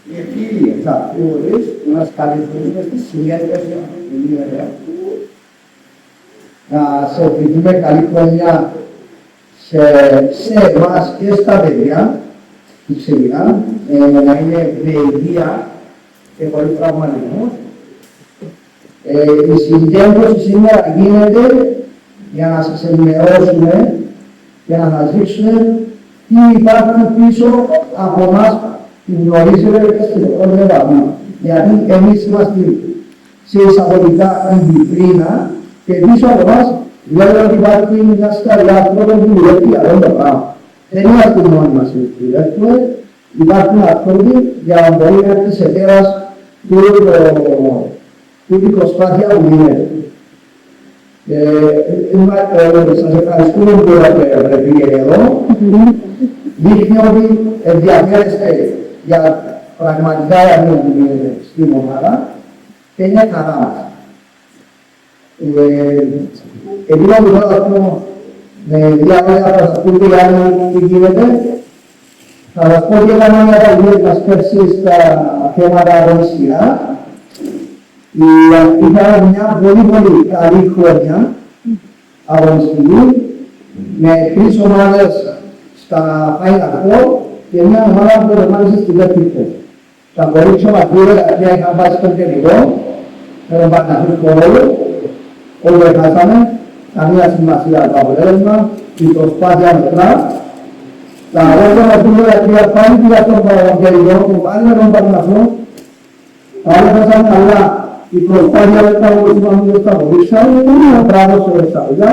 Οι φίλοι αυτούς μας καλέσουν στη συνέντευξη να σε ευχηθούμε καλή χρονιά σε εμάς και στα παιδιά, φυσικά, να είναι με υγεία και πολύ τραυματισμούς. Η συγκέντρωση σήμερα γίνεται για να σας ενημερώσουμε και να σας δείξουμε τι υπάρχουν πίσω από εμάς που γνωρίζετε και στην επόμενη βαθμά. Γιατί εμείς είμαστε σε εισαγωγικά αντιπρίνα και πίσω από εμάς βλέπετε ότι υπάρχει μια σκαλιά ανθρώπων που δουλεύει για αυτό το πράγμα. Δεν είμαστε μόνοι μας που δουλεύουμε, υπάρχουν άνθρωποι για να μπορεί να έρθει σε πέρας την προσπάθεια που γίνεται. Σας ευχαριστούμε που βρεθήκατε εδώ. Δείχνει ότι ενδιαφέρεστε για πραγματικά για που γίνεται στην ομάδα και είναι χαρά μας. Επειδή θα μπορώ να πω με διάφορα θα σας πούμε για τι γίνεται, θα σας πω και έκανα μια ταγγελία μας πέρσι στα θέματα αγωνιστικά. Είχαμε μια πολύ καλή χρόνια αγωνιστική με 3 ομάδες στα Final Four και μια ομάδα που προτεμάτισε στη δεύτερη θέση. Τα κορίτσια μας πια είχαν πάει στο τελικό με τον Παναθηναϊκό όλο έχασαμε, καμία σημασία το αποτέλεσμα, η προσπάθεια μετρά. Τα αγόρια μας πια πάνε και για τον τελικό που πάνε με τον Παναθηναϊκό. Τα όλα έχασαμε, αλλά η προσπάθεια δεν θα βοηθήσουμε στα κορίτσια, είναι μπράβο σε εισαγωγικά.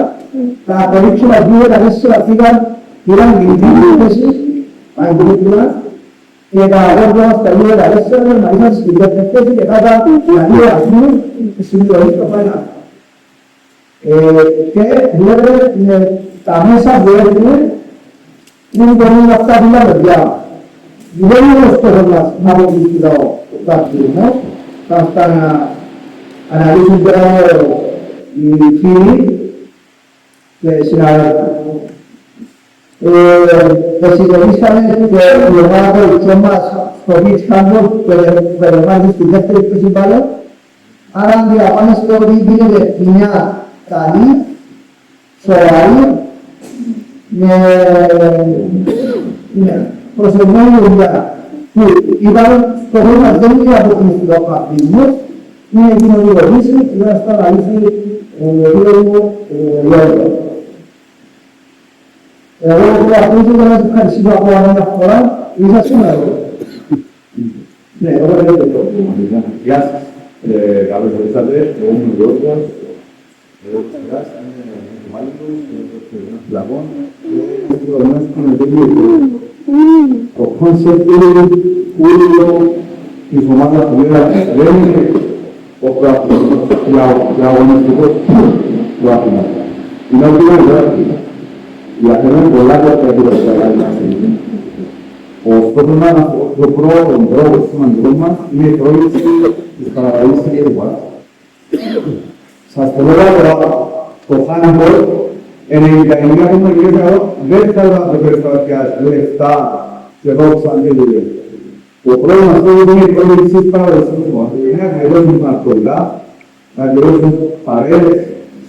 Τα κορίτσια μας πήραν την τρίτη θέση, παγκόσμια, και τα αγόρια μας τα λίγα τα 4 να ήσαν στην δεύτερη θέση και κάτα να λίγα βαθμούς συμπληρώνει στο Final. Και βλέπετε τα μέσα που έχουμε είναι πολύ αυτά που τα παιδιά. Δεν είναι ο στόχος μας να αποκλειστεί το δάκτυλο, θα αυτά να αναλύσουν πέρα οι φίλοι και συναδέλφοι. Συντονίσαμε και η ομάδα του μας στο beach handball που περιλαμβάνει στη δεύτερη θέση μπάλα. Άρα αντιλαμβάνεστε ότι γίνεται μια καλή, σοβαρή, με προσεγμένη δουλειά. Που είπαμε, στο χώρο μας δεν είναι αποκλειστικό παθλισμός, είναι κοινωνικοποίηση και δεν θα αναλύσει λόγω. Εγώ που ακούγεται να σας ευχαριστήσω από μια φορά, είσαστε εδώ. Ναι, εγώ δεν είμαι εδώ. Γεια σας. Καλώς ορίσατε. Εγώ είμαι ο Γιώργος. Εγώ είμαι ο Μάλικος, ο Λαγών. Εγώ είμαι ο Γιώργος. Το κόνσεπτ είναι όλο της ομάδας που δεν είναι ο αγωνιστικός του Αθήνα. Είναι ότι είναι εδώ Αθήνα. Για να είναι πολλά και τα επιδοστικά μας. Ο στόχος μας, το πρώτο σημαντικό μας, είναι η πρόληψη της παραγωγής της Κέρουας. Σας θέλω τώρα το handball, 99,9% δεν θα περιστατικά λεφτά και δόξα αντίληβε. Ο πρώτος μας στόχος είναι η πρόληψη της παραγωγής της Κέρουας. Είναι να γελώσουν ναρκωτικά, να γελώσουν παρέες,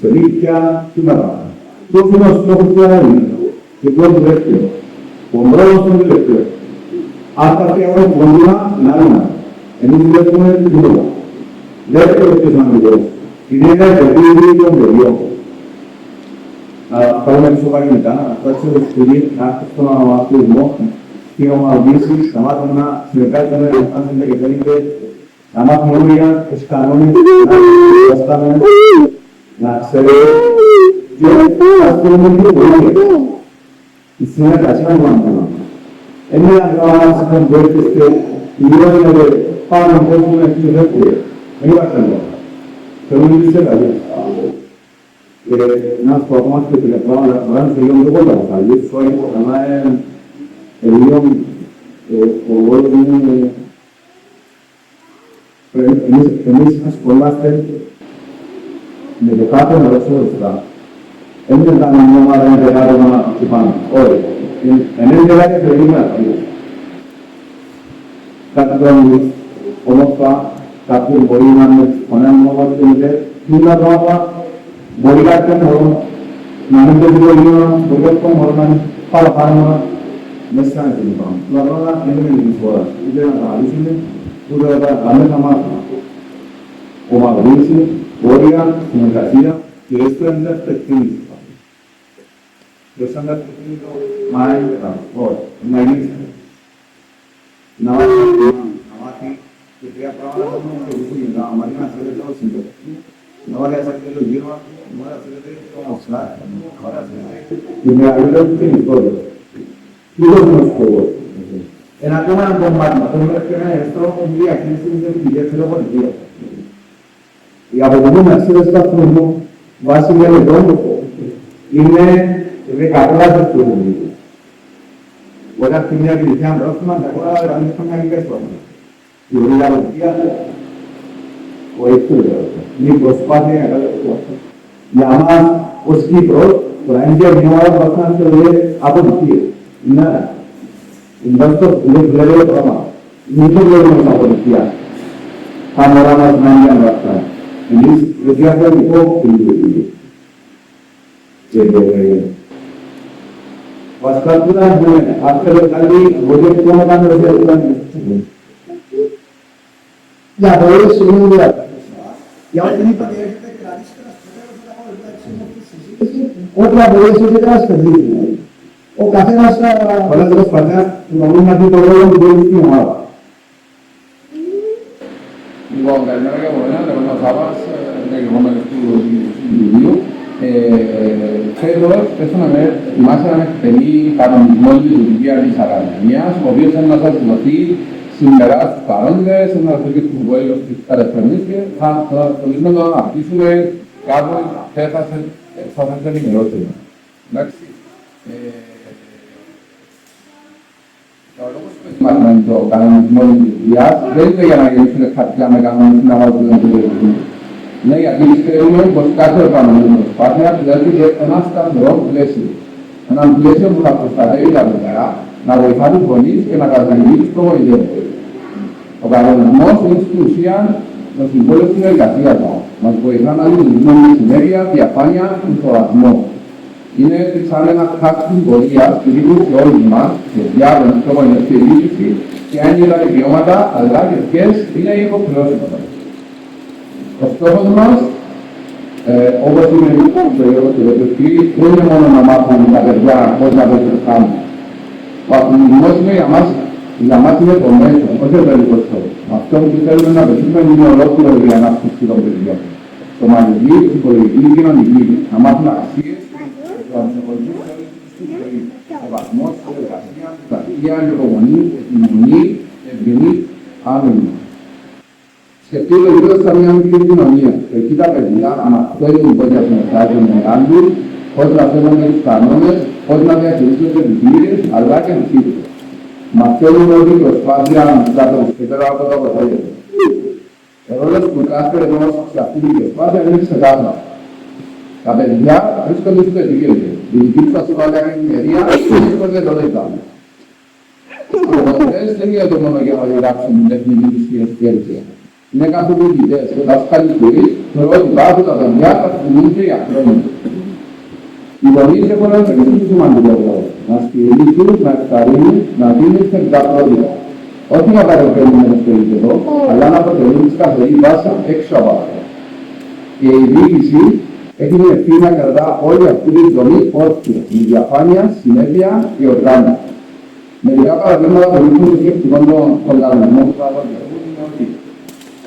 σελίκια και παραπάνω. Ποιος είναι ο στόχος του αγώνα και ποιος του δεύτερο. Ο πρώτος είναι ο τελευταίος. Αυτά και αγώνα που κοντούνα είναι άλλα. Εμείς βλέπουμε την κοντούνα. Δεύτερο και σημαντικό. Είναι ένα επενδύει των παιδιών. Να πάρουμε πίσω παγινικά, να φτάσουμε στο σπουδί, να έρθει στον αθλητισμό και να ομαδοποιήσει, να μάθουμε να συνεργάζεται με άνθρωποι και θέλετε, να μάθουμε όρια, τους κανόνες, να στάμε, να ξέρετε. Και αυτό είναι πολύ πολύ. Η συνεργασία είναι μόνο. Είναι ένα πράγμα που μπορείτε η λόγια πάνω από όσο είναι πιο δεύτερο. Δεν υπάρχει άλλο. Θέλω να μιλήσω καλή. Να σου πω ακόμα και την πράγματα να σε λίγο το κόλλα. Θα λύσω όλοι που καλά λίγο ο όλος είναι εμείς ασχολούμαστε με το κάτω να δώσουμε λεφτά. Δεν ήταν μια ομάδα είναι πεγάδωμα και πάνω. Όχι. ενέργεια θέλουμε να πει. Κάποιον όμορφα, κάποιον μπορεί να είναι φωνές είναι πράγματα, μπορεί κάποιον να μην το λίγο, μπορεί κάποιον μπορεί να είναι παραπάνω μέσα σε ένα πράγμα. Τα πράγματα δεν είναι την φορά. Ούτε να τα αναλύσουμε, ούτε να τα κάνουμε να μάθουμε. Ομαδοποίηση, όρια, συνεργασία και έστω είναι τεχνική. Δεν σαν τα τεχνική, μα είναι τα όρια, να γίνει. Να μάθει και τρία πράγματα που είναι πολύ να μάθει να θέλει το σύντομο. Να μάθει να θέλει το γύρο, να μάθει να θέλει το μοσλά, να μάθει να θέλει και με αγγλία που είναι ιστορία. Τι είναι το σκοπό. Ένα ακόμα ένα κομμάτι, αυτό είναι ένα ευστρό που διακρίνει την ιδιαίτερη πολιτεία. Η αποτελούμενη αξία του αυτού βάσει για τον τρόπο είναι 10 του ελληνικού. Όταν στην μια κοινωνία πρόθυμα, τα χώρα δεν είναι φαναγικές πρόθυμα. Η πολιτεία βοηθούν. Είναι η προσπάθεια για κάθε χώρα. Για μας, ως Κύπρος, το να είναι μια ομάδα που θα θεωρεί αποτυχία. Ναι. Είναι αυτό που δεν βλέπει το πράγμα. Μην το βλέπουμε σαν αποτυχία. Τα μωρά μας να είναι για αυτά. Εμείς δεν διαφορετικό πολιτική. Και βασικά που να πούμε, αυτό είναι καλή, μπορεί να κάνουμε το διαδικασία. Για το ίδιο σημείο για ό,τι είπατε, έχετε κρατήσει τα συζήτηση, ό,τι απολύσει έχετε να σπεδίσει. Ο καθένας θα... Πολλές προσπαθές που μπορούν να δει το ρόλο που μπορεί στην ομάδα. Λοιπόν, καλημέρα και από μένα, λέγομαι ο Σάββας, είμαι γεγόμενος του βιβλίου. Φέτος, πέσαμε ετοιμάσαμε ένα εκτενή κανονισμό της λειτουργίας της Ακαδημίας, ο οποίος είναι να σας δοθεί σήμερα στους παρόντες, να σας δοθεί στους βοήθειες της κατευθυνής και θα προσπαθήσουμε να αναπτύσσουμε κάπου και θα σας ενημερώσουμε. Εντάξει. Ο λόγος που ετοιμάσαμε το κανονισμό της λειτουργίας δεν είναι για να γεννήσουμε χαρτιά με κανόνες να βάλουμε το λειτουργείο. Ναι, γιατί πιστεύουμε πως κάθε οργανωμένη προσπάθεια χρειάζεται και ένα σταθερό πλαίσιο. Ένα πλαίσιο που θα προστατεύει τα παιδιά, να βοηθά τους γονείς και να κατανοεί τους προγοητεύοντες. Ο κανονισμός είναι στην ουσία το συμβόλαιο συνεργασίας μας. Μας βοηθά να λειτουργούμε με συνέργεια, διαφάνεια και ισορροπισμό. Είναι σαν ένα χάρτη πορείας που δείχνει σε όλους μας, σε διάβολο, προγοητευτική λύση και αν είναι τα δικαιώματα, αλλά και ποιες είναι οι υποχρεώσεις μας. Ο στόχος μας, όπως είναι η περίοδος του δεδοσκή, δεν είναι μόνο να μάθουμε τα παιδιά πώς να το κάνουμε. Ο αθλητισμός είναι για μας είναι το μέσο, όχι το τελικό στόχο. Αυτό που θέλουμε να πετύχουμε είναι ολόκληρο η ανάπτυξη των παιδιών. Σωματική, ψυχολογική, κοινωνική, να μάθουν αξίες, το ανθρωπολογικό στη ζωή, σεβασμός, συνεργασία, πλατεία, υπομονή, επιμονή, ευγενή, άνομη. Σκεφτείτε λίγο σαν μια μικρή κοινωνία. Εκεί τα παιδιά μαθαίνουν πώς να συνεργάζονται με άλλους, πώς να σέβονται τους κανόνες, πώς να διαχειρίζονται τις γύρες, αλλά και τις ίδιες. Μαθαίνουν όλη η προσπάθεια να το σκεφτείτε από το αποτέλεσμα. Ο ρόλος που κάθε ενός σε αυτή την προσπάθεια είναι ξεκάθαρο. Τα παιδιά βρίσκονται στο επίκεντρο. Η δική τους ασφάλεια και ευκαιρία βρίσκονται το δεκάδο. Οι γονείς δεν είναι το μόνο για να διδάξουν την τεχνική τους ευκαιρία. Είναι καθοδηγητές και δάσκαλοι φορείς, θεωρώ ότι βάζουν τα παιδιά θα θυμούνται για χρόνια. Οι γονείς έχουν ένα εξίσου σημαντικό ρόλο. Να στηρίζουν, να εκταρρύνουν, να δίνουν θετικά πρότυπα. Όχι να παρεμβαίνουν με το επίπεδο, αλλά να αποτελούν τη καθαρή βάση έξω από αυτό. Και η διοίκηση έχει την ευθύνη να κρατά όλη αυτή τη δομή όρθια, με διαφάνεια, συνέπεια και οργάνωση. Μερικά παραδείγματα που δείχνουν το σκεπτικό των κανονισμών που θα αποδεχθούν είναι ότι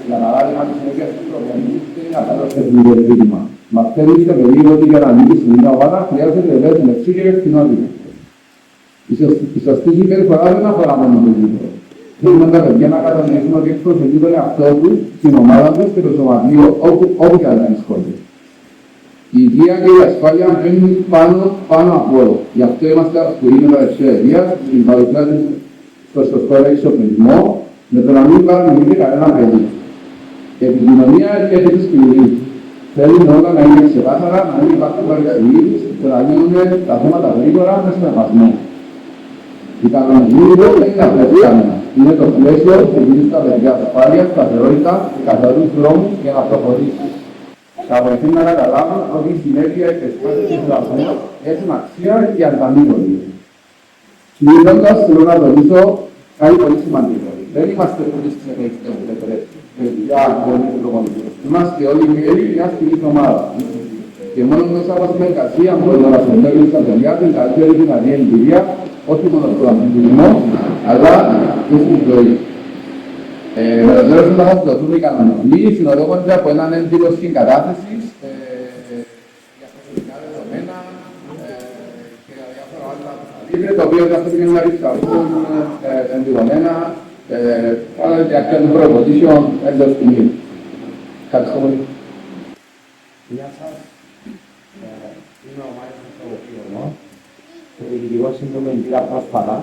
για παράδειγμα, τη συνέχεια του προγραμματισμού είναι ένα τεχνικό ζήτημα. Μαθαίνει στο παιδί ότι για να ανήκει στην ίδια ομάδα χρειάζεται δέσμευση και ευθυνότητα. Η σωστή συμπεριφορά δεν αφορά μόνο το γήπεδο. Θέλουμε τα παιδιά να κατανοήσουν ότι εκπροσωπεί τον εαυτό του, την ομάδα του και το σωματείο όπου και αν βρίσκονται. Η υγεία και η ασφάλεια μένουν πάνω από όλο. Γι' αυτό είμαστε αυστηροί με τα εξαιρετία, στην παρουσία στο σωστό εξοπλισμό, με το να μην παραμιλείται κανένα παιδί. Η επικοινωνία και η επικοινωνία. Θέλουν όλα να είναι ξεκάθαρα, να μην υπάρχουν παρεξηγήσεις και να γίνουν τα θέματα γρήγορα με σεβασμό. Η κανονική δεν είναι απλές κανένα. Είναι το πλαίσιο που δίνει στα παιδιά ασφάλεια, σταθερότητα και καθαρούς δρόμους για να προχωρήσει. Θα βοηθούν να καταλάβουν ότι η συνέχεια επεσπάσεις του δρόμου έχουν αξία και ανταμείβονται. Κλείνοντας, θέλω να τονίσω κάτι πολύ σημαντικό. Δεν είμαστε πολλοί ξεχωριστές παιδιά, γονείς και προπονητές. Είμαστε όλοι μέλη μιας κοινής ομάδας. Και μόνο μέσα από την εργασία μπορούμε να προσφέρουμε στα παιδιά την καλύτερη δυνατή εμπειρία, όχι μόνο στον αθλητισμό, αλλά και στην ζωή. Βεβαίως θα σας δοθούν οι κανονισμοί, συνοδεύονται από έναν έντυπο συγκατάθεσης για προσωπικά δεδομένα και διάφορα άλλα. Είναι το οποίο θα πρέπει να ρισκαθούν εντυπωμένα κατά τη διάρκεια των προϋποτήσεων εντός στιγμής. Ευχαριστώ πολύ. Γεια σας. Είμαι ο Μάικος Σαββατιανός, το Διοικητικό Σύμβουλο πήρα πρόσφατα.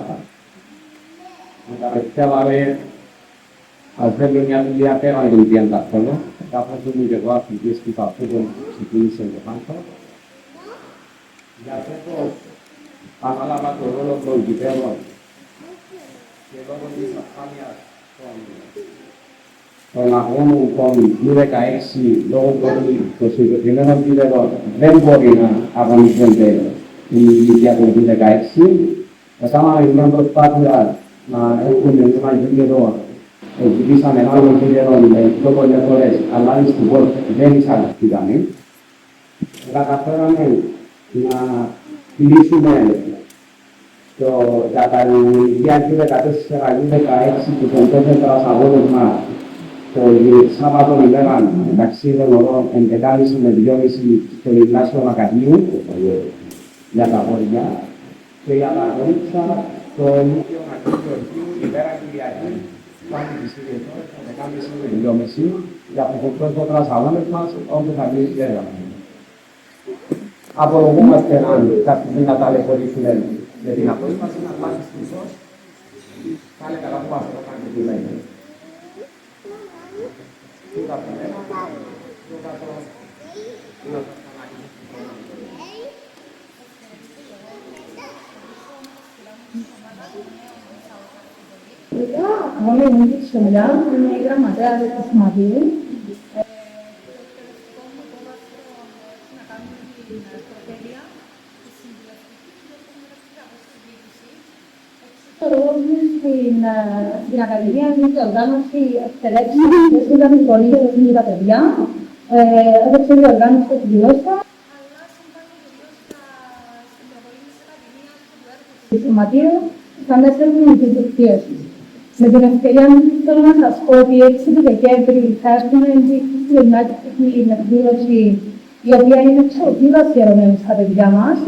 Μεταπαιδεύαμε, ας βλέπουμε μια δουλειά πέραν των 30 χρόνων, καθώς ήμουν και εγώ αθλητής του παππού που ξεκίνησε το Πάνθο. Για φέτος ανάλαβα τον ρόλο των γηπέδων και λόγω της ασφάλειας των αγώνων των U16, λόγω του ότι το συγκεκριμένο γήπεδο δεν μπορεί να αγωνίζονται η ηλικία του U16, έκαναμε μια προσπάθεια να έχουμε ένα γήπεδο, ζητήσαμε ένα άλλο γήπεδο με πιο πολλές φορές, αλλά δυστυχώς δεν εισαγωγήκαμε. Καταφέραμε να κλείσουμε για τα ηλικία U14, U16 και των 4 αγώνες μας το Σάββατο ημέρα μεταξύ των ωρών 11.30 με 2.30 στο Γυμνάσιο Μακαρίου για τα αγόρια και για τα αγόρια το Νίκιο Μακρύο ημέρα Κυριακή πάλι τις ίδιες ώρες το 11.30 με 2.30 για τους πρώτους αγώνες μας όπου θα γίνει η έργα. Απολογούμαστε αν κάποιοι να ταλαιπωρήσουμε με την απόσταση να πάσει στους πάλι καλά που μας το κάνει τι λέει. Μόνο η Νίκη Σολιά, είναι η γραμματέα του Σωματείου. Στην Ακαδημία είναι η οργάνωση εκτελέξεων και ήταν η φωνή για τα παιδιά. Έπαιξε η οργάνωση του γλώσσα. Στη Σωματείο θα μέσα στην δικτύωση. Με την ευκαιρία θέλω να σας πω ότι 6 του Δεκέμβρη θα έχουμε στην ελληνική εκδήλωση η οποία είναι εξωτήρα αφιερωμένη στα παιδιά μας.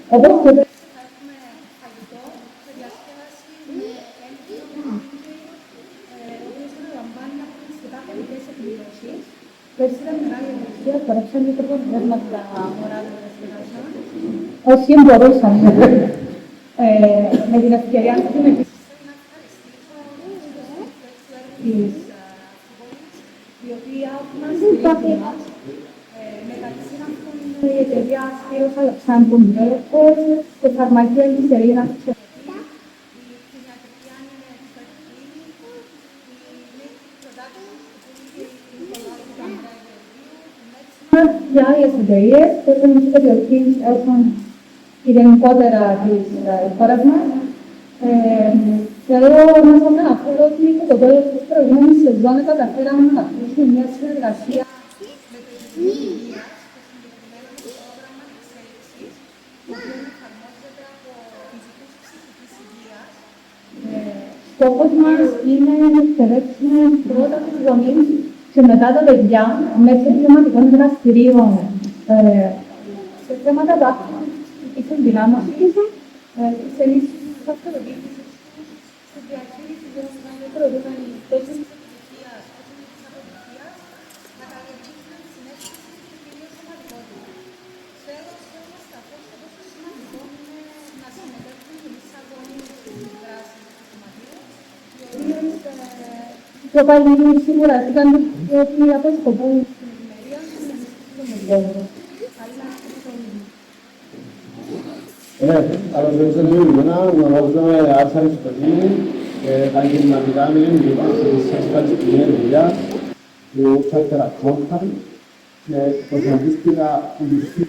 Οπότε όσοι μπορούσαμε με την ευκαιρία να πούμε η οποία μας στηρίζει μας μεταξύ αυτών η εταιρεία Σπύρος Αλεξάνδρου Μπέρκος, το φαρμακείο της Ελλήνας για άλλες εταιρείες που έχουν περιοχή γενικότερα της χώρας μας. Θέλω να σας αναφέρω ότι το τέλος της προηγούμενης σεζόν καταφέραμε να κλείσουμε μια συνεργασία με το Υπουργείο Υγείας και συγκεκριμένα με το πρόγραμμα εξέλιξης, το οποίο εφαρμόζεται από ειδικούς ψυχικής υγείας. Στόχος μας είναι να εκπαιδεύσουμε πρώτα τους γονείς και μετά τα παιδιά μέσω βιωματικών δραστηρίων σε θέματα δάσκαλης της ενδυνάμωσης, της ενίσχυσης της αυτοδιοίκησης, στη διαχείριση των προηγούμενων τόσο της επιτυχίας όσο και της αποτυχίας, να καλλιεργήσουμε τη συνέστηση και κυρίως σωματικότητα. Τέλος, θέλω να σταθώ στο πόσο σημαντικό είναι να συμμετέχουν και εμείς σαν γονείς στην δράση του σωματείου, οι οποίες το πάλι σίγουρα ήταν ότι αποσκοπούν στην ευημερία και στην ενίσχυση των παιδιών. καλωσορίζοντα γνωρίζουμε άρθρα εξωτερική και τα γυμναστικά είναι λοιπόν σε σχέση με τη δουλειά του Τσάκερα Κόνταρ και προσωπίστηκα που δυστυχή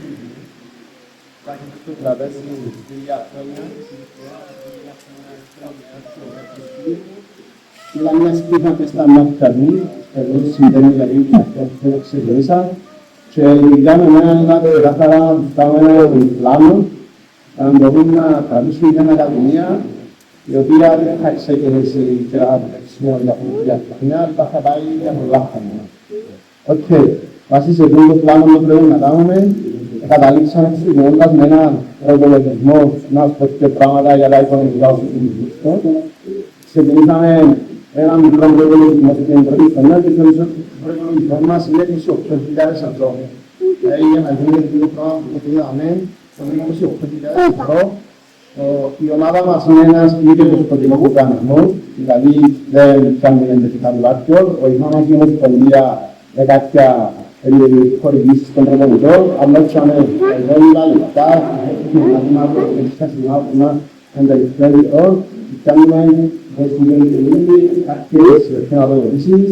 τα έχει στο τραπέζι με τη δουλειά χρόνια ήταν μια σπίθα και στα μάτια μου, εδώ συμβαίνει δηλαδή αυτό που ξεκινήσα και ειδικά με ένα καθαρά φτάμε ένα πλάνο να μπορούν να κρατήσουν μια ακαδημία η οποία δεν θα ξεκινήσει και να παίξουμε για χρόνια, αλλά θα πάει για πολλά χρόνια. Οκ, βάσει σε αυτό το πλάνο που πρέπει να κάνουμε, καταλήξαμε ξεκινώντας με έναν προπολογισμό, να σου πω και πράγματα για τα οικονομικά όσο είναι. Ξεκινήσαμε ένα μικρό προπολογισμό στην πρώτη χρονιά και το προπολογισμό μας είναι 28.000 ευρώ. Για να γίνει το πρόγραμμα που είδαμε, το 28.000 ευρώ. Η ομάδα μας είναι ένας πλήρης σκοτεινός οργανισμός, δηλαδή δεν κάνουμε εντεφικά του Λάρκιον. Ο Ιωάννης μας είναι σχολεία με κάποια χορηγήσεις των προπονητών, αλλά έξαμε εδώ λίγα λεπτά, έχουμε να δούμε από το συνάδελμα εν τελευταία λοιπόν, κάνουμε κάποιες χρηματοδοτήσεις.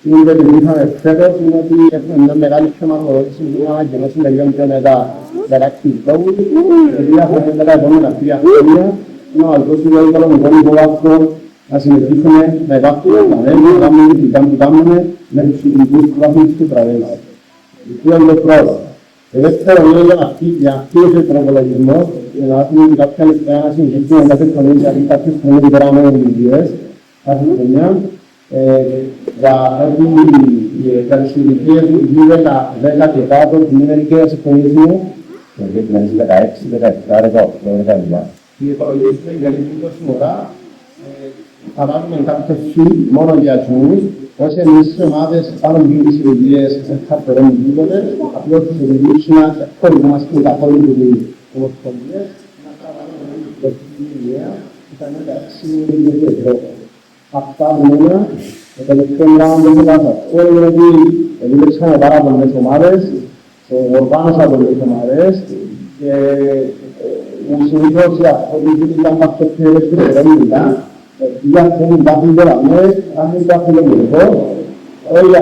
Είναι ότι είχαμε φέτος, είναι ότι έχουμε μια μεγάλη χρηματοδότηση που είχαμε ανακοινώσει λίγο πιο μετά 16 λόγους, γιατί έχουμε τα επόμενα 3 χρόνια να μας δώσει το οικονομικό υποβάθρο να συμμετείχουμε με βάθος να κάνουμε ειδικά που κάνουμε με τους ειδικούς που βάθμους του τραβέλα. Αυτό είναι το πρώτο. Το δεύτερο είναι για αυτούς ο προπολογισμός, για να έχουμε κάποια λεπτά να συζητήσουμε κάθε χρονιά, γιατί κάποιες χρονιές που περάμε εμπειρίες, κάθε χρονιά, για τις ηλικίες γύρω 10 και κάτω, την μερικές χρονιές μου, το 2016, 17, 18, 19. Η υπολογίσουμε για την ώρα, θα βάλουμε κάποιες φύ μόνο για αυτούς, όσοι εμείς οι ομάδες πάνω από τις ηλικίες δεν θα περνούν τίποτε, απλώς τις ηλικίες να χωριμαστε καθόλου τις ομοσπονδίες, να κάνουμε την ηλικία, που θα είναι τα 6 ευρώ. Αυτά μόνα, το τελευταίο πράγμα που θα σας πω είναι ότι επιλέξαμε πάρα πολλές ομάδες, οργάνωσα πολλές ομάδες και συνήθως από την ζωή ήταν παυτοκτήρες και περαιότητα. Για θέλουν κάποιοι δωραμές, αν είναι κάποιοι λογικό, όλοι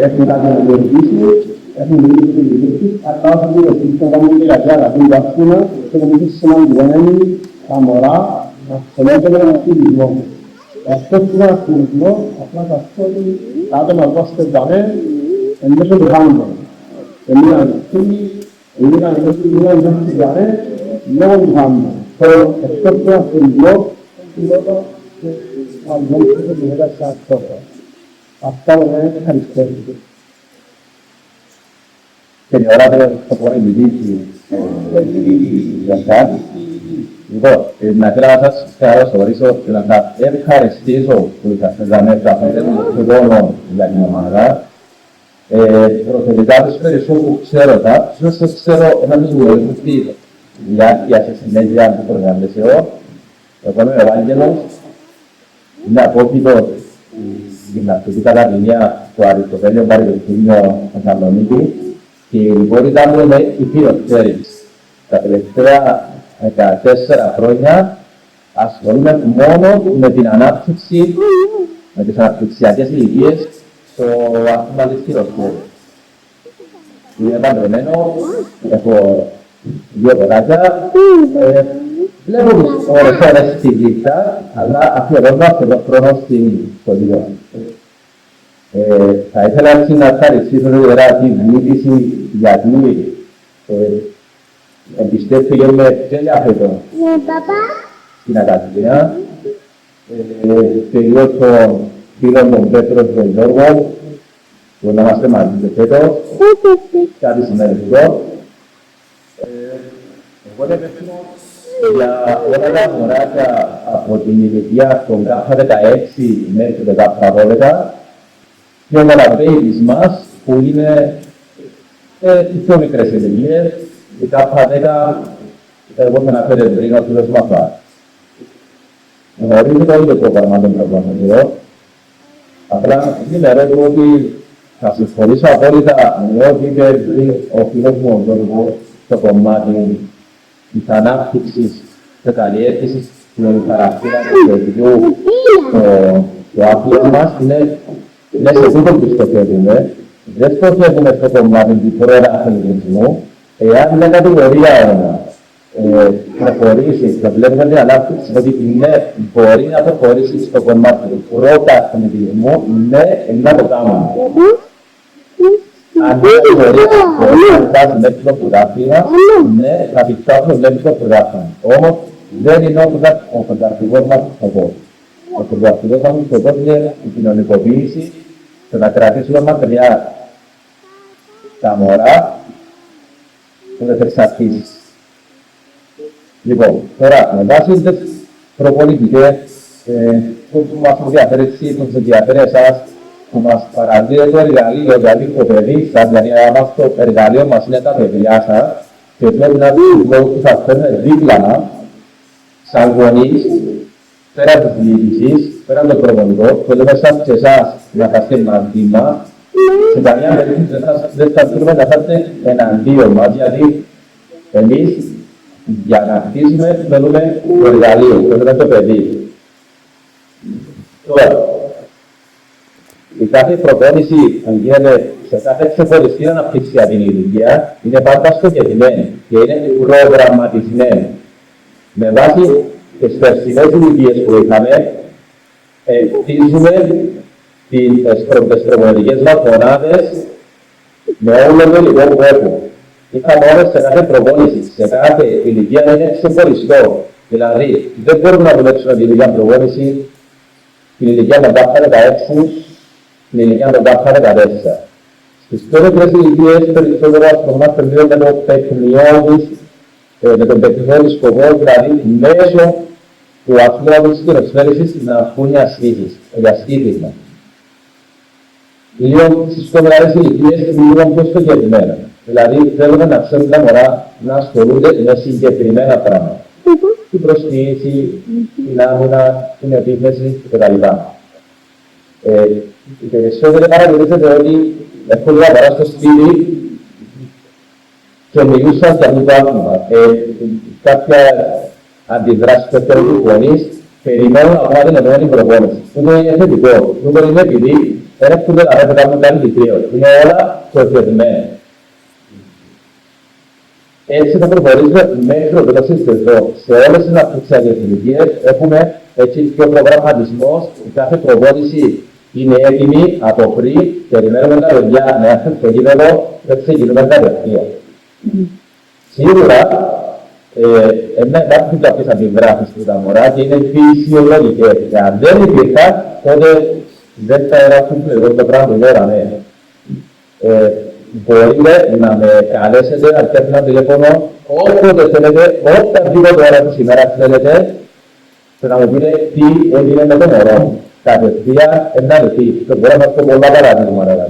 έχουν κάτι να διορθήσει, έχουν διορθήσει την διορθήση, αλλά όσο διορθήσει το κάνουμε και για άλλα, που υπάρχουν, και νομίζεις σημαντικό είναι τα μωρά, να σχολιάζονται με ακτιβισμό. Αυτό που είναι ακτιβισμό, απλά θα πω ότι τα άτομα που στείλαμε, εν μέσω του χάμπον. Εμείναν ακτιβοί, εμείναν ακτιβιστάνε, λόγω του χάμπον. Αυτό που είναι ακτιβισμό, αυτά είναι ευχαριστώ. Και η ώρα θα πω να μιλήσει για κάτι. Λοιπόν, να θέλω να σας καλωσορίσω και να σας ευχαριστήσω που ήσασταν καθόλου στον χρόνο για την ομάδα. Προσωπικά τους περισσότερους που ξέρω όσο σας ξέρω να τους γνωρίζουν στη διάρκεια σε συνέχεια του προγραμματισεώ. Εγώ είμαι ο Ευάγγελος, είναι απόφυτος στη γυμναστική ακαδημία του Αριστοτέλειου Πανεπιστημίου Θεσσαλονίκη και η υπόρρητα μου είναι η Πυροτέρης. Τα τελευταία 14 χρόνια ασχολούμαι μόνο με την ανάπτυξη, με τις αναπτυξιακές ηλικίες στο άθλημα της Πυροτέρης. Είμαι παντρεμένο, έχω 2 παιδάκια. Βλέπω τις ώρες στην γλύκτα, αλλά αφιερώνω αυτό το χρόνο στην σχολείο. Θα ήθελα να ευχαριστήσω την μίληση γιατί εμπιστεύτηκε με τέλεια φέτο στην Ακαδημία. Κυρίως τον φίλο μου Πέτρο τον Γιώργο, που να είμαστε μαζί και φέτος, κάτι συμμετοχικό. Εγώ είμαι υπεύθυνος για όλα τα μωράκια από την ηλικία των ΚΑΠΑ 16 μέχρι το ΚΑΠΑ 12 και όλα τα babies μας που είναι οι πιο μικρές ηλικίες, η ΚΑΠΑ 10, όπως αναφέρεται πριν ο φίλος Μαφά. Γνωρίζετε όλο το πρόγραμμα των προγραμματιών. Απλά ενημερώνω ότι θα συμφωνήσω απόλυτα με ό,τι είπε πριν ο φίλος μου ο Γιώργος στο κομμάτι της ανάπτυξης και καλλιέργησης του χαρακτήρα του παιδιού το άθλιο μας είναι σε τούτο που στοχεύουμε. Δεν στοχεύουμε στο κομμάτι του προαθλητισμού. Εάν μια κατηγορία προχωρήσει και βλέπουμε την ανάπτυξη, ότι ναι, μπορεί να προχωρήσει στο κομμάτι του πρωταθλητισμού, ναι, να το κάνουμε. Αν δεν μπορεί να φτάσει μέχρι το πρωτάθλημα, ναι, θα φτάσουμε μέχρι το πρωτάθλημα. Όμως δεν είναι ο πρωταθλητικός μας σκοπός. Ο πρωταθλητικός μας σκοπός είναι η κοινωνικοποίηση, το να κρατήσουμε μακριά τα μωρά και να τα εξαρτήσεις. Λοιπόν, τώρα, με βάση τις προπολιτικές που μας ενδιαφέρει εσείς, που σας ενδιαφέρει εσάς, που μας παραδίδει το εργαλείο, δηλαδή το παιδί σας, δηλαδή το εργαλείο μας είναι τα παιδιά σας και πρέπει να δείτε που σας φέρνει δίπλα σαν γονείς, πέραν της διοίκησης, πέραν το προπολιτικό, θέλουμε εσάς και εσάς να είστε μαζί μας. Σε καμία περίπτωση δεν θα θέλουμε να είστε εναντίον μας, γιατί εμείς για να χτίσουμε θέλουμε το εργαλείο, θέλουμε το παιδί. Τώρα, η κάθε προπόνηση που γίνεται σε κάθε ξεχωριστή αναπτυξιακή ηλικία είναι πάντα στοχευμένη και είναι προγραμματισμένη. Με βάση τις περσινές ηλικίες που είχαμε, χτίζουμε τις προπονητικές μας μονάδες με όλο το υλικό που έχουμε. Είχαμε όμως σε κάθε προπόνηση, σε κάθε ηλικία είναι ξεχωριστό. Δηλαδή, δεν μπορούμε να δουλέψουμε την ηλικία προπόνηση, την ηλικία των τάπχα 16, την ηλικία των τάπχα 14. Στις πιο μικρές ηλικίες, περισσότερο ασχολούμαστε λίγο με το παιχνιώδης, με τον παιχνιώδη σκοπό, δηλαδή μέσω του αθλώδης και προσφέρησης να βγουν για σκύφισμα. Λίγο στις πιο μεγάλες ηλικίες είναι λίγο πιο στοχευμένα. Δηλαδή, θέλουμε να ξέρουν τα μωρά να ασχολούνται με συγκεκριμένα πράγματα. Την προσποίηση, την άμυνα, την επίθεση κτλ. Οι περισσότεροι παρατηρήσετε ότι έχουν λίγα παρά στο σπίτι και μιλούσαν για αυτό το άθλημα. Κάποια αντιδράση που έφεραν οι γονείς περιμένουν να πάρουν την επόμενη προπόνηση. Αυτό είναι θετικό. Αυτό είναι επειδή δεν έχουν να κάνουν κάτι κρύο. Είναι όλα στοχευμένα. Έτσι θα προχωρήσουμε μέχρι το τέλος της εδώ. Σε όλες τις αναπτυξιακές ηλικίες έχουμε έτσι πιο προγραμματισμός. Κάθε προπόνηση είναι έτοιμη από πριν. Περιμένουμε τα παιδιά να έρθουν στο γήπεδο και ξεκινούμε κατευθείαν. Σίγουρα να υπάρχουν κάποιες αντιδράσεις του τα μωρά και είναι φυσιολογικές. Αν δεν υπήρχαν, τότε δεν θα έρθουν πλέον το πράγμα που λέγαμε. Μπορείτε να με καλέσετε, να πιάσετε ένα τηλέφωνο όποτε θέλετε, οποιαδήποτε ώρα της ημέρας θέλετε και να μου πείτε τι έγινε με το μωρό. Κατευθείαν εναντί. Το μπορώ να πω πολλά παραδείγματα.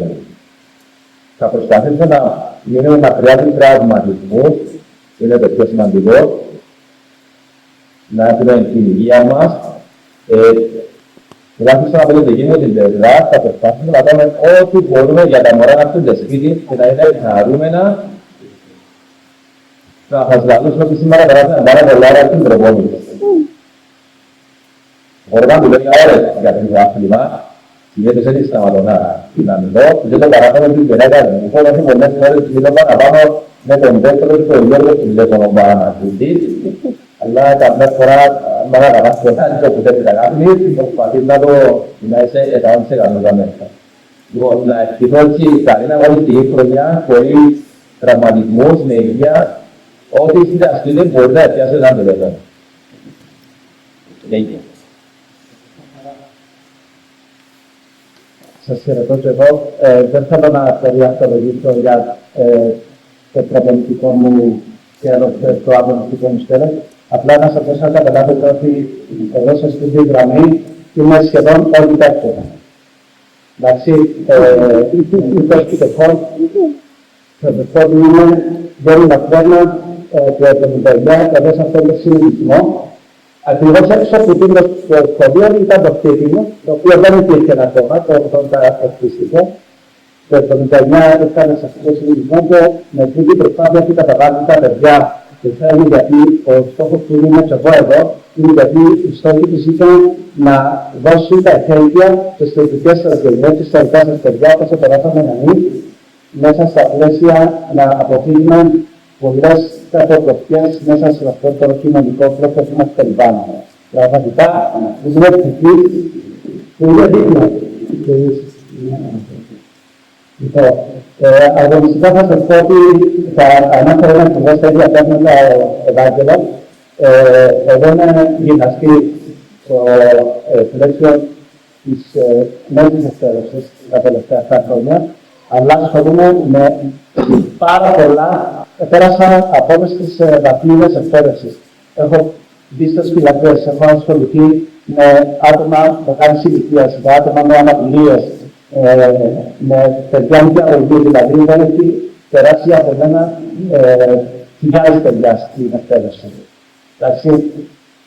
Θα προσπαθήσω να μείνουμε μακριά του τραυματισμού, είναι το πιο σημαντικό, να έχουμε την υγεία μας. Τουλάχιστον να θέλετε εκείνο την παιδιά, θα προσπαθήσουμε να κάνουμε ό,τι μπορούμε για τα μωρά να έρθουν σπίτι και να είναι χαρούμενα. Θα σας λαλούσω ότι σήμερα περάσαμε πάρα πολλά ώρα στην προπόνηση. Μπορούμε να δουλεύει ώρες για το άθλημα, γιατί δεν σταματώ να μιλώ, και το παράπονο του γυναίκα μου. Λοιπόν, έχω πολλές φορές μιλώ παραπάνω με τον δεύτερο και τον Γιώργο του τηλέφωνο παραμαθητής, αλλά καμιά φορά μάνα κατάσταση που θέλει να κάνει, προσπαθείς να είσαι 100% μέσα. Λοιπόν, να ευχηθώ έτσι καλή να βάλει τη χρονιά, χωρίς τραυματισμούς, με υγεία, ό,τι συνταστείτε μπορεί να πιάσετε ένα τηλέφωνο. Σας χαιρετώ και εγώ. Δεν θέλω να περιαστολογήσω για το προπονητικό μου σκέλος, το αγωνιστικό μου σκέλος. Απλά να σας δώσω να καταλάβετε ότι εδώ σε αυτή τη γραμμή είμαι σχεδόν όλοι παίκτες. Εντάξει, το σπιτεκόν είναι δεν είναι αφρένα και το παιδιά και εδώ σε αυτόν τον συνειδησμό. Ακριβώς έξω από το σχολείο ήταν το χτύπημα, το οποίο δεν υπήρχε ακόμα, το 80 ευτυχιστικό. Το 79 ήταν σε αυτό το συνειδησμό που με αυτή την προσπάθεια που καταβάλουν τα παιδιά Και θέλει γιατί ο στόχος του είναι και εγώ εδώ, είναι γιατί οι στόχοι της ήταν να δώσουν τα εχέγγυα και στις ειδικές στρατηγικές της στα δικά σας παιδιά, όπως περάσαμε εμείς, μέσα στα πλαίσια να αποφύγουμε πολλές κακοπροσπιές μέσα σε αυτό το κοινωνικό πλαίσιο που μας περιβάλλει. Πραγματικά, είναι ευτυχή που είναι δίπλα. Λοιπόν, αγωνιστικά θα σας πω ότι θα αναφέρω ένα κουβέντα στα ίδια πράγματα ο Ευάγγελο. Εγώ είμαι γυμναστή στο πλαίσιο της μέσης εκπαίδευσης τα τελευταία 7 χρόνια, αλλά ασχολούμαι με πάρα πολλά. Πέρασα από όλες τις βαθμίδες εκπαίδευσης. Έχω μπει στις φυλακές, έχω ασχοληθεί με άτομα μεγάλης ηλικίας, με άτομα με αναπηρίες, με παιδιά με διαγωγή, δηλαδή δεν έχει περάσει από μένα χιλιάδες παιδιά στην εκπαίδευση. Εντάξει,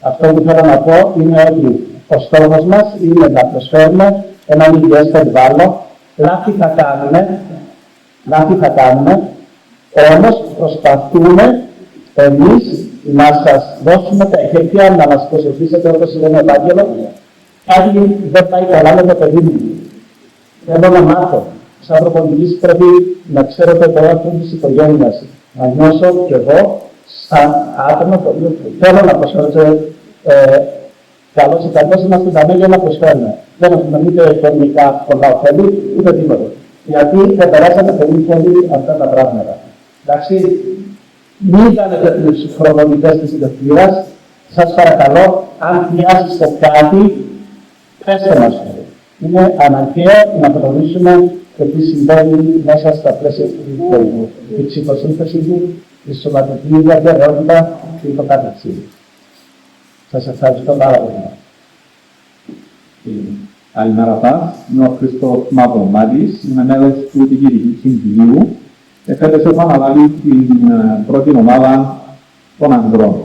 αυτό που θέλω να πω είναι ότι ο στόχος μας είναι να προσφέρουμε ένα υγιές περιβάλλον. Λάθη θα κάνουμε, όμως προσπαθούμε εμείς να σας δώσουμε τα εχέγγυα, να μας προσευχήσετε όπως λένε Ευάγγελο. Κάτι δεν πάει καλά με το παιδί μου. Θέλω να μάθω. Σαν προπονητής πρέπει να ξέρω το πρόβλημα της οικογένειας. Να νιώσω κι εγώ σαν άτομο το οποίο θέλω να προσφέρω. Καλώς ή καλώς είμαστε τα για να προσφέρουμε. Δεν έχουμε ούτε οικονομικά πολλά ωφέλη, ούτε τίποτα. Γιατί θα περάσαμε πολύ πολύ αυτά τα πράγματα. Εντάξει, μην κάνετε τους χρονομητές της ιδιοκτήτριας. Σας παρακαλώ, αν χρειάζεστε κάτι, πέστε μας. Είναι αναγκαίο να γνωρίσουμε το τι συμβαίνει μέσα στα πλαίσια του κόσμου. Η ψυχοσύνθεση του, η σωματική διαβεβαιότητα και το καθεξής. Σας ευχαριστώ πάρα πολύ. Καλημέρα σας. Είμαι ο Χρήστος Μαυρομάτης, είμαι μέλος του Διοικητικού Συμβουλίου. Φέτος έχω αναλάβει την πρώτη ομάδα των ανδρών.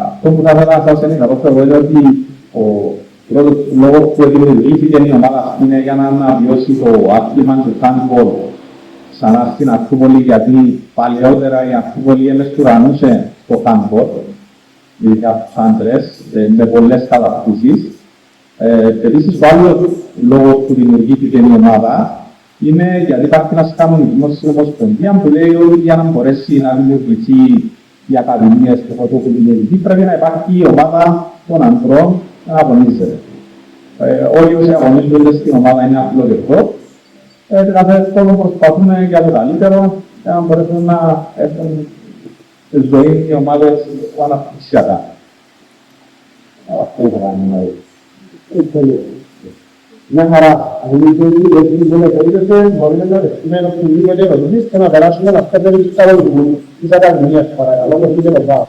Αυτό που θα ήθελα να σας ενημερώσω είναι ότι ο πρώτος λόγος που δημιουργήθηκε η ομάδα είναι για να αναβιώσει το άθλημα του handball ξανά στην Αρκούπολη, γιατί παλαιότερα η Αρκούπολη εμεστουρανούσε το handball, ειδικά στους άντρες, με πολλές κατακτήσεις. Επίσης, ο άλλος λόγος που δημιουργήθηκε η ομάδα είναι γιατί υπάρχει ένας κανονισμός στην Ομοσπονδία που λέει ότι για να μπορέσει να δημιουργηθεί οι ακαδημίες και αυτό που δημιουργηθεί πρέπει να υπάρχει η ομάδα των ανδρών να αγωνίζεται. Όλοι όσοι αγωνίζονται στην ομάδα είναι απλό. Κάθε χρόνο προσπαθούμε για το καλύτερο για να μπορέσουν να έχουν στη ζωή οι ομάδες που αναπτυξιακά. Αυτό είναι μια χαρά. Αν δεν επενδύεται, μπορείτε να ρευτούμε να χρησιμοποιείτε ερωτήσεις και να περάσουμε να φέρετε τους καλούς μου. Τις ακαδημίες, παρακαλώ, με πείτε το βάρο.